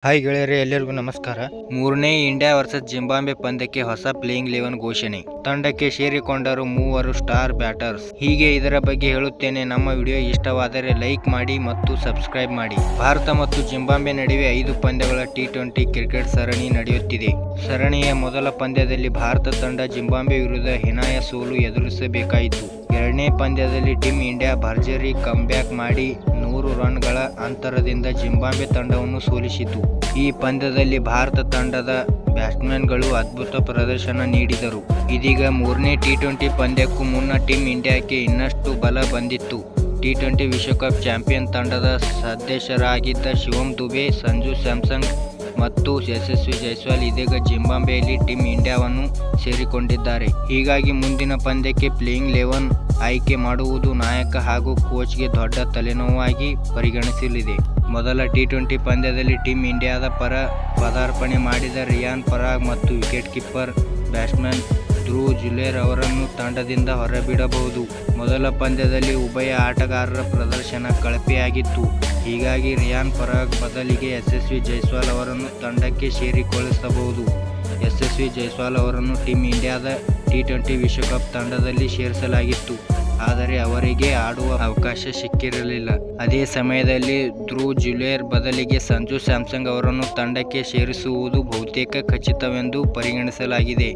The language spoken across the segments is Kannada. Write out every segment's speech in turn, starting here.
ಹಾಯ್ ಗೆಳೆಯರೇ, ಎಲ್ಲರಿಗೂ ನಮಸ್ಕಾರ. ಮೂರನೇ ಇಂಡಿಯಾ ವರ್ಸಸ್ ಜಿಂಬಾಬ್ವೆ ಪಂದ್ಯಕ್ಕೆ ಹೊಸ ಪ್ಲೇಯಿಂಗ್ 11 ಘೋಷಣೆ. ತಂಡಕ್ಕೆ ಸೇರಿಕೊಂಡರು 3 ಸ್ಟಾರ್ ಬ್ಯಾಟರ್ಸ್. ಹೀಗೆ ಇದರ ಬಗ್ಗೆ ಹೇಳುತ್ತೇನೆ. ನಮ್ಮ ವಿಡಿಯೋ ಇಷ್ಟವಾದರೆ ಲೈಕ್ ಮಾಡಿ ಮತ್ತು ಸಬ್ಸ್ಕ್ರೈಬ್ ಮಾಡಿ. ಭಾರತ ಮತ್ತು ಜಿಂಬಾಬ್ವೆ ನಡುವೆ 5 ಪಂದ್ಯಗಳ ಟಿ20 ಕ್ರಿಕೆಟ್ ಸರಣಿ ನಡೆಯುತ್ತಿದೆ. ಸರಣಿಯ ಮೊದಲ ಪಂದ್ಯದಲ್ಲಿ ಭಾರತ ತಂಡ ಜಿಂಬಾಬ್ವೆ ವಿರುದ್ಧ ಹೀನಾಯ ಸೋಲು ಎದುರಿಸಬೇಕಾಯಿತು. ಎರಡನೇ ಪಂದ್ಯದಲ್ಲಿ ಟೀಂ ಇಂಡಿಯಾ ಭರ್ಜರಿ ಕಮ್ಬ್ಯಾಕ್ ಮಾಡಿ 100 ರನ್ಗಳ ಅಂತರದಿಂದ ಜಿಂಬಾಬ್ವೆ ತಂಡವನ್ನು ಸೋಲಿಸಿತು. ಈ ಪಂದ್ಯದಲ್ಲಿ ಭಾರತ ತಂಡದ ಬ್ಯಾಟ್ಸ್ಮನ್ಗಳು ಅದ್ಭುತ ಪ್ರದರ್ಶನ ನೀಡಿದರು. ಇದೀಗ ಮೂರನೇ ಟಿ20 ಪಂದ್ಯಕ್ಕೂ ಮುನ್ನ ಟೀಂ ಇಂಡಿಯಾಕ್ಕೆ ಇನ್ನಷ್ಟು ಬಲ ಬಂದಿತ್ತು. ಟಿ20 ವಿಶ್ವಕಪ್ ಚಾಂಪಿಯನ್ ತಂಡದ ಸದಸ್ಯರಾಗಿದ್ದ ಶಿವಮ್ ದುಬೆ, ಸಂಜು ಸ್ಯಾಮ್ಸನ್ ಮತ್ತು ಯಶಸ್ವಿ ಜೈಸ್ವಾಲ್ ಇದೀಗ ಜಿಂಬಾಬ್ವೆಯಲ್ಲಿ ಟೀಂ ಇಂಡಿಯಾವನ್ನು ಸೇರಿಕೊಂಡಿದ್ದಾರೆ. ಹೀಗಾಗಿ ಮುಂದಿನ ಪಂದ್ಯಕ್ಕೆ ಪ್ಲೇಯಿಂಗ್ 11 ಆಯ್ಕೆ ಮಾಡುವುದು ನಾಯಕ ಹಾಗೂ ಕೋಚ್ಗೆ ದೊಡ್ಡ ತಲೆನೋವಾಗಿ ಪರಿಗಣಿಸಲಿದೆ. ಮೊದಲ ಟಿ20 ಪಂದ್ಯದಲ್ಲಿ ಟೀಂ ಇಂಡಿಯಾದ ಪರ ಪದಾರ್ಪಣೆ ಮಾಡಿದ ರಿಯಾನ್ ಪರಾಗ್ ಮತ್ತು wicket keeper batsman Dhruv Jurel ಅವರನ್ನು ತಂಡದಿಂದ ಹೊರಬಿಡಬಹುದು. ಮೊದಲ ಪಂದ್ಯದಲ್ಲಿ ಉಭಯ ಆಟಗಾರರ ಪ್ರದರ್ಶನ ಕಳಪೆಯಾಗಿತ್ತು. ಹೀಗಾಗಿ ರಿಯಾನ್ ಪರಾಗ್ ಬದಲಿಗೆ ಯಶಸ್ವಿ ಜೈಸ್ವಾಲ್ ಅವರನ್ನು ತಂಡಕ್ಕೆ ಸೇರಿಕೊಳ್ಳಿಸಬಹುದು. ಯಶಸ್ವಿ ಜೈಸ್ವಾಲ್ ಅವರನ್ನು ಟೀಂ ಇಂಡಿಯಾದ ಟಿ20 ವಿಶ್ವಕಪ್ ತಂಡದಲ್ಲಿ ಸೇರಿಸಲಾಗಿತ್ತು. ಆದರೆ ಅವರಿಗೆ ಆಡುವ ಅವಕಾಶ ಸಿಕ್ಕಿರಲಿಲ್ಲ. ಅದೇ ಸಮಯದಲ್ಲಿ ಧ್ರುವ್ ಜುರೇಲ್ ಬದಲಿಗೆ ಸಂಜು ಸ್ಯಾಮ್ಸನ್ ಅವರನ್ನು ತಂಡಕ್ಕೆ ಸೇರಿಸುವುದು ಬಹುತೇಕ ಖಚಿತವೆಂದು ಪರಿಗಣಿಸಲಾಗಿದೆ.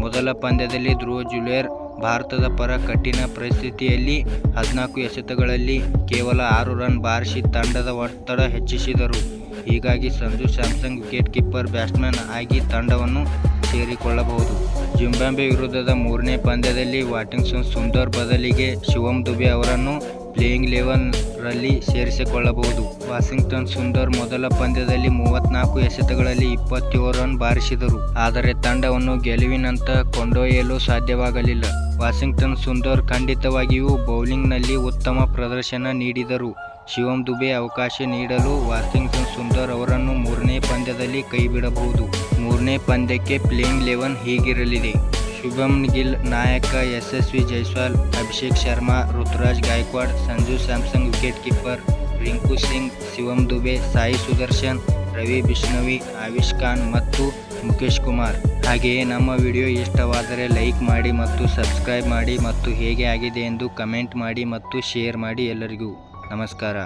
ಮೊದಲ ಪಂದ್ಯದಲ್ಲಿ ಧ್ರುವ್ ಜುರೇಲ್ ಭಾರತದ ಪರ ಕಠಿಣ ಪರಿಸ್ಥಿತಿಯಲ್ಲಿ 14 ಎಸೆತಗಳಲ್ಲಿ ಕೇವಲ 6 ರನ್ ಬಾರಿಸಿ ತಂಡದ ಒತ್ತಡ ಹೆಚ್ಚಿಸಿದರು. ಹೀಗಾಗಿ Sanju Samson wicket keeper batsman ಆಗಿ ತಂಡವನ್ನು ಸೇರಿಕೊಳ್ಳಬಹುದು. ಜಿಂಬಾಬ್ವೆ ವಿರುದ್ಧದ ಮೂರನೇ ಪಂದ್ಯದಲ್ಲಿ ವಾಷಿಂಗ್ಟನ್ ಸುಂದರ್ ಬದಲಿಗೆ ಶಿವಮ್ ದುಬೆ ಅವರನ್ನು ಪ್ಲೇಯಿಂಗ್ 11 ರಲ್ಲಿ ಸೇರಿಸಿಕೊಳ್ಳಬಹುದು. ವಾಷಿಂಗ್ಟನ್ ಸುಂದರ್ ಮೊದಲ ಪಂದ್ಯದಲ್ಲಿ 34 ಎಸೆತಗಳಲ್ಲಿ 27 ರನ್ ಬಾರಿಸಿದರು. ಆದರೆ ತಂಡವನ್ನು ಗೆಲುವಿನಂತ ಕೊಂಡೊಯ್ಯಲು ಸಾಧ್ಯವಾಗಲಿಲ್ಲ. ವಾಷಿಂಗ್ಟನ್ ಸುಂದರ್ ಖಂಡಿತವಾಗಿಯೂ ಬೌಲಿಂಗ್ನಲ್ಲಿ ಉತ್ತಮ ಪ್ರದರ್ಶನ ನೀಡಿದರು. ಶಿವಮ್ ದುಬೆ ಅವಕಾಶ ನೀಡಲು ವಾಷಿಂಗ್ಟನ್ ಸುಂದರ್ ಅವರನ್ನು ಮೂರನೇ ಪಂದ್ಯದಲ್ಲಿ ಕೈಬಿಡಬಹುದು. ಮೂರನೇ ಪಂದ್ಯಕ್ಕೆ ಪ್ಲೇಯಿಂಗ್ 11 ಹೀಗಿರಲಿದೆ: ಶುಭ್ಮನ್ ಗಿಲ್ ನಾಯಕ, ಯಶಸ್ವಿ ಜೈಸ್ವಾಲ್, ಅಭಿಷೇಕ್ ಶರ್ಮಾ, ಋತುರಾಜ್ ಗಾಯಕ್ವಾಡ್, ಸಂಜು ಸ್ಯಾಮ್ಸನ್ ವಿಕೆಟ್ ಕೀಪರ್, ರಿಂಕು ಸಿಂಗ್, ಶಿವಮ್ ದುಬೆ, ಸಾಯಿ ಸುದರ್ಶನ್, ರವಿ ಬಿಷ್ಣೋಯಿ, ಆವಿಷ್ ಖಾನ್ ಮತ್ತು ಮುಕೇಶ್ ಕುಮಾರ್. ಹಾಗೆಯೇ ನಮ್ಮ ವಿಡಿಯೋ ಇಷ್ಟವಾದರೆ ಲೈಕ್ ಮಾಡಿ ಮತ್ತು ಸಬ್ಸ್ಕ್ರೈಬ್ ಮಾಡಿ ಮತ್ತು ಹೇಗೆ ಆಗಿದೆ ಎಂದು ಕಮೆಂಟ್ ಮಾಡಿ ಮತ್ತು ಶೇರ್ ಮಾಡಿ. ಎಲ್ಲರಿಗೂ ನಮಸ್ಕಾರ.